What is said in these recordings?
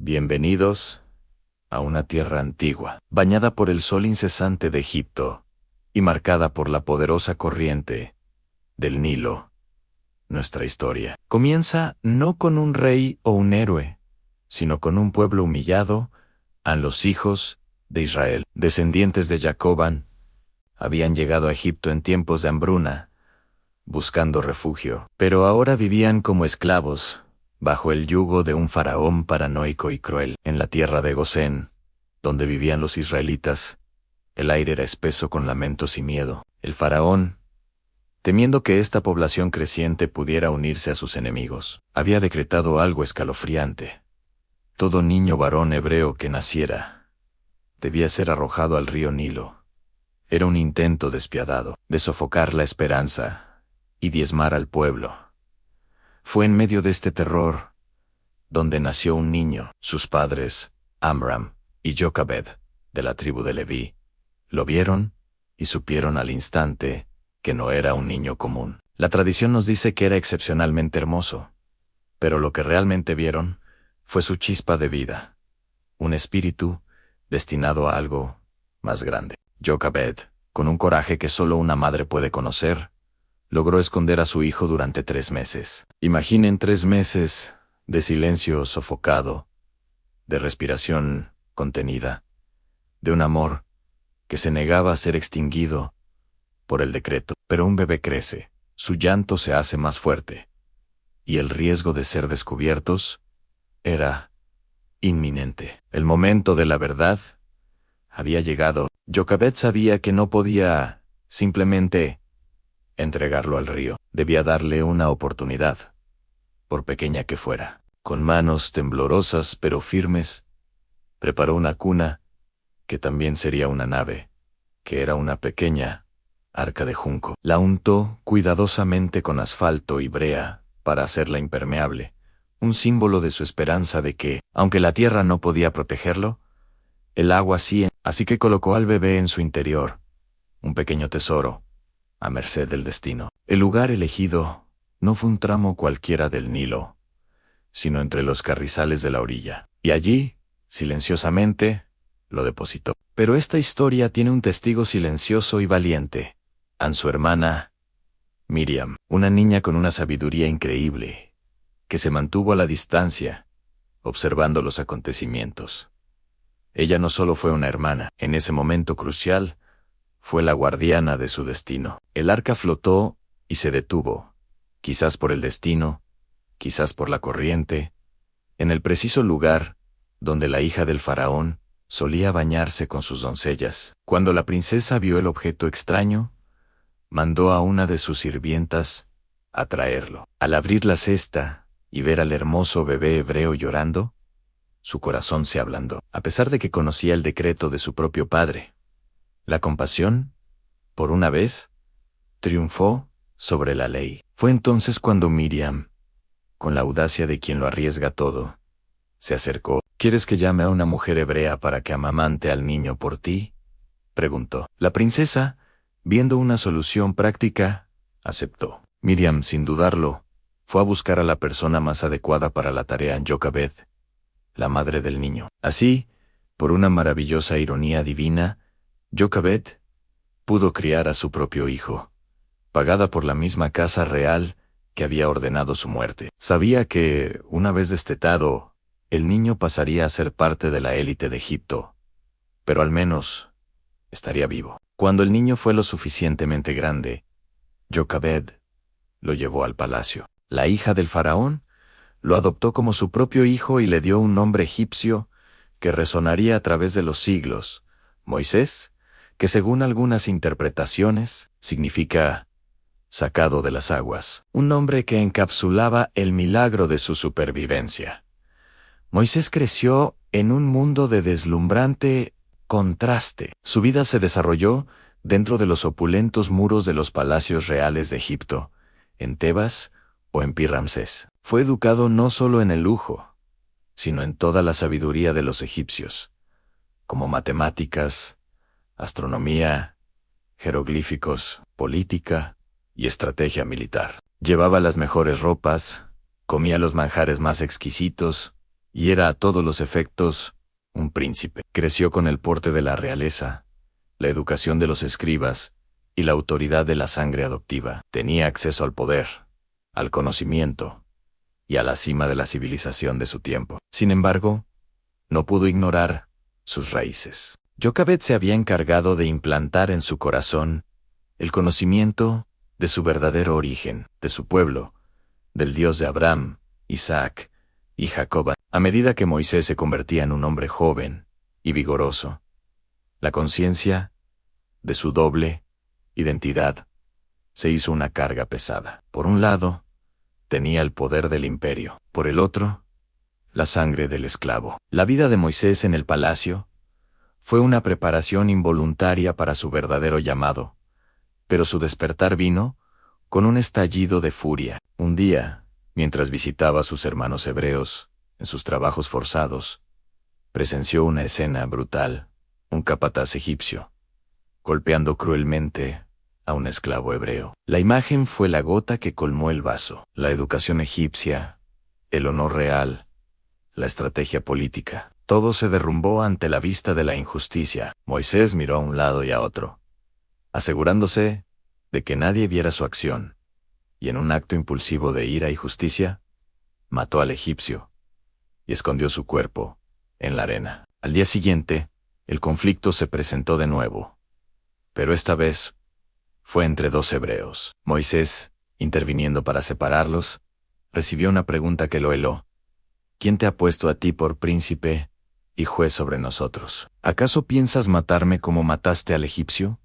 Bienvenidos a una tierra antigua, bañada por el sol incesante de Egipto y marcada por la poderosa corriente del Nilo. Nuestra historia comienza no con un rey o un héroe, sino con un pueblo humillado. A los hijos de Israel, descendientes de Jacobán, habían llegado a Egipto en tiempos de hambruna, buscando refugio, pero ahora vivían como esclavos, bajo el yugo de un faraón paranoico y cruel. En la tierra de Gosén, donde vivían los israelitas, el aire era espeso con lamentos y miedo. El faraón, temiendo que esta población creciente pudiera unirse a sus enemigos, había decretado algo escalofriante. Todo niño varón hebreo que naciera debía ser arrojado al río Nilo. Era un intento despiadado de sofocar la esperanza y diezmar al pueblo. Fue en medio de este terror donde nació un niño. Sus padres, Amram y Jocabed, de la tribu de Leví, lo vieron y supieron al instante que no era un niño común. La tradición nos dice que era excepcionalmente hermoso, pero lo que realmente vieron fue su chispa de vida, un espíritu destinado a algo más grande. Jocabed, con un coraje que solo una madre puede conocer, logró esconder a su hijo durante 3 meses. Imaginen 3 meses de silencio sofocado, de respiración contenida, de un amor que se negaba a ser extinguido por el decreto. Pero un bebé crece, su llanto se hace más fuerte, y el riesgo de ser descubiertos era inminente. El momento de la verdad había llegado. Jocabed sabía que no podía simplemente entregarlo al río. Debía darle una oportunidad, por pequeña que fuera. Con manos temblorosas pero firmes, preparó una cuna, que también sería una nave, que era una pequeña arca de junco. La untó cuidadosamente con asfalto y brea para hacerla impermeable, un símbolo de su esperanza de que, aunque la tierra no podía protegerlo, el agua sí. Así que colocó al bebé en su interior, un pequeño tesoro, a merced del destino. El lugar elegido no fue un tramo cualquiera del Nilo, sino entre los carrizales de la orilla. Y allí, silenciosamente, lo depositó. Pero esta historia tiene un testigo silencioso y valiente: su hermana, Miriam, una niña con una sabiduría increíble, que se mantuvo a la distancia, observando los acontecimientos. Ella no solo fue una hermana, en ese momento crucial, fue la guardiana de su destino. El arca flotó y se detuvo, quizás por el destino, quizás por la corriente, en el preciso lugar donde la hija del faraón solía bañarse con sus doncellas. Cuando la princesa vio el objeto extraño, mandó a una de sus sirvientas a traerlo. Al abrir la cesta y ver al hermoso bebé hebreo llorando, su corazón se ablandó. A pesar de que conocía el decreto de su propio padre, la compasión, por una vez, triunfó sobre la ley. Fue entonces cuando Miriam, con la audacia de quien lo arriesga todo, se acercó. ¿Quieres que llame a una mujer hebrea para que amamante al niño por ti?, preguntó. La princesa, viendo una solución práctica, aceptó. Miriam, sin dudarlo, fue a buscar a la persona más adecuada para la tarea: en Jocabed, la madre del niño. Así, por una maravillosa ironía divina, Jocabed pudo criar a su propio hijo, pagada por la misma casa real que había ordenado su muerte. Sabía que, una vez destetado, el niño pasaría a ser parte de la élite de Egipto, pero al menos estaría vivo. Cuando el niño fue lo suficientemente grande, Jocabed lo llevó al palacio. La hija del faraón lo adoptó como su propio hijo y le dio un nombre egipcio que resonaría a través de los siglos: Moisés, que según algunas interpretaciones significa sacado de las aguas, un nombre que encapsulaba el milagro de su supervivencia. Moisés creció en un mundo de deslumbrante contraste. Su vida se desarrolló dentro de los opulentos muros de los palacios reales de Egipto, en Tebas o en Pi-Ramsés. Fue educado no solo en el lujo, sino en toda la sabiduría de los egipcios, como matemáticas, astronomía, jeroglíficos, política y estrategia militar. Llevaba las mejores ropas, comía los manjares más exquisitos y era a todos los efectos un príncipe. Creció con el porte de la realeza, la educación de los escribas y la autoridad de la sangre adoptiva. Tenía acceso al poder, al conocimiento y a la cima de la civilización de su tiempo. Sin embargo, no pudo ignorar sus raíces. Jochebed se había encargado de implantar en su corazón el conocimiento de su verdadero origen, de su pueblo, del Dios de Abraham, Isaac y Jacob. A medida que Moisés se convertía en un hombre joven y vigoroso, la conciencia de su doble identidad se hizo una carga pesada. Por un lado, tenía el poder del imperio. Por el otro, la sangre del esclavo. La vida de Moisés en el palacio fue una preparación involuntaria para su verdadero llamado, pero su despertar vino con un estallido de furia. Un día, mientras visitaba a sus hermanos hebreos en sus trabajos forzados, presenció una escena brutal: un capataz egipcio golpeando cruelmente a un esclavo hebreo. La imagen fue la gota que colmó el vaso. La educación egipcia, el honor real, la estrategia política, todo se derrumbó ante la vista de la injusticia. Moisés miró a un lado y a otro, asegurándose de que nadie viera su acción, y en un acto impulsivo de ira y justicia, mató al egipcio y escondió su cuerpo en la arena. Al día siguiente, el conflicto se presentó de nuevo, pero esta vez fue entre dos hebreos. Moisés, interviniendo para separarlos, recibió una pregunta que lo heló: ¿quién te ha puesto a ti por príncipe y juez sobre nosotros? ¿Acaso piensas matarme como mataste al egipcio?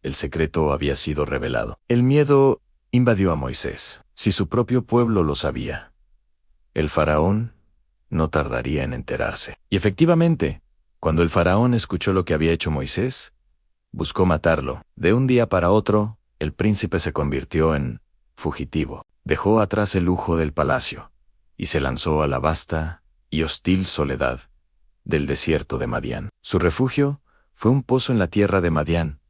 El secreto había sido revelado. El miedo invadió a Moisés. Si su propio pueblo lo sabía, el faraón no tardaría en enterarse. Y efectivamente, cuando el faraón escuchó lo que había hecho Moisés, buscó matarlo. De un día para otro, el príncipe se convirtió en fugitivo. Dejó atrás el lujo del palacio y se lanzó a la vasta y hostil soledad del desierto de Madián. Su refugio fue un pozo en la tierra de Madián,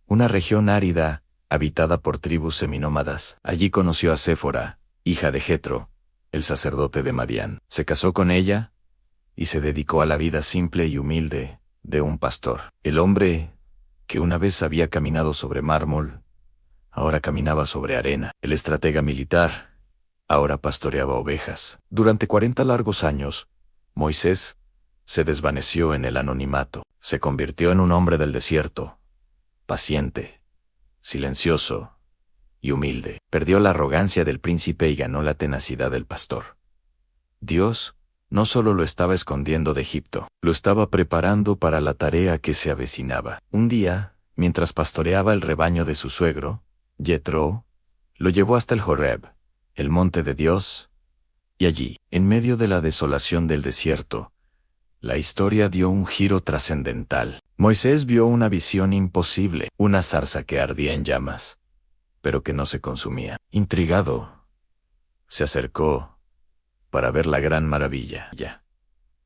una región árida habitada por tribus seminómadas. Allí conoció a Séfora, hija de Jetro, el sacerdote de Madián. Se casó con ella y se dedicó a la vida simple y humilde de un pastor. El hombre que una vez había caminado sobre mármol, ahora caminaba sobre arena. El estratega militar ahora pastoreaba ovejas. Durante 40 largos años, Moisés se desvaneció en el anonimato. Se convirtió en un hombre del desierto, paciente, silencioso y humilde. Perdió la arrogancia del príncipe y ganó la tenacidad del pastor. Dios no solo lo estaba escondiendo de Egipto, lo estaba preparando para la tarea que se avecinaba. Un día, mientras pastoreaba el rebaño de su suegro, Jetro lo llevó hasta el Horeb, el monte de Dios, y allí, en medio de la desolación del desierto, la historia dio un giro trascendental. Moisés vio una visión imposible, una zarza que ardía en llamas, pero que no se consumía. Intrigado, se acercó para ver la gran maravilla.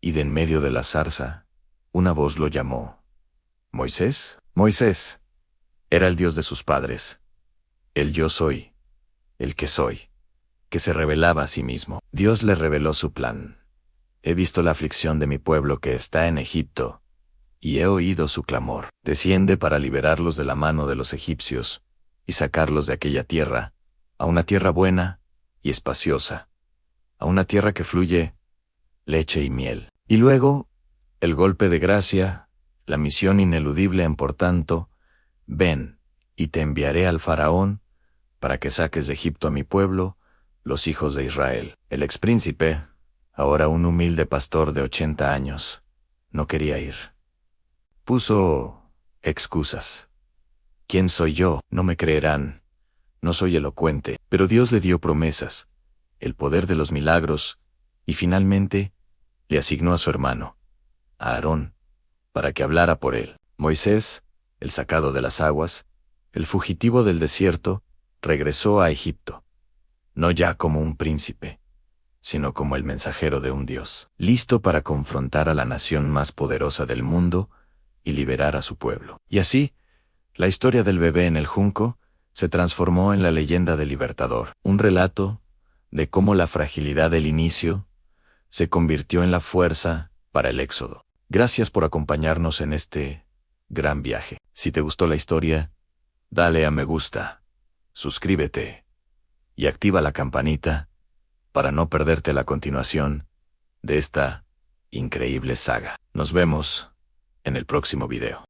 Y de en medio de la zarza, una voz lo llamó. ¿Moisés? Moisés. Era el Dios de sus padres, el yo soy, el que soy, que se revelaba a sí mismo. Dios le reveló su plan. He visto la aflicción de mi pueblo que está en Egipto, y he oído su clamor. Desciende para liberarlos de la mano de los egipcios, y sacarlos de aquella tierra, a una tierra buena y espaciosa, a una tierra que fluye leche y miel. Y luego, el golpe de gracia, la misión ineludible en por tanto: ven, y te enviaré al faraón, para que saques de Egipto a mi pueblo, los hijos de Israel. El expríncipe, ahora un humilde pastor de 80 años, no quería ir. Puso excusas. ¿Quién soy yo? No me creerán. No soy elocuente. Pero Dios le dio promesas, el poder de los milagros, y finalmente le asignó a su hermano, a Aarón, para que hablara por él. Moisés, el sacado de las aguas, el fugitivo del desierto, regresó a Egipto, no ya como un príncipe, sino como el mensajero de un Dios, listo para confrontar a la nación más poderosa del mundo y liberar a su pueblo. Y así, la historia del bebé en el junco se transformó en la leyenda del libertador, un relato de cómo la fragilidad del inicio se convirtió en la fuerza para el éxodo. Gracias por acompañarnos en este gran viaje. Si te gustó la historia, dale a me gusta, suscríbete y activa la campanita para no perderte la continuación de esta increíble saga. Nos vemos en el próximo video.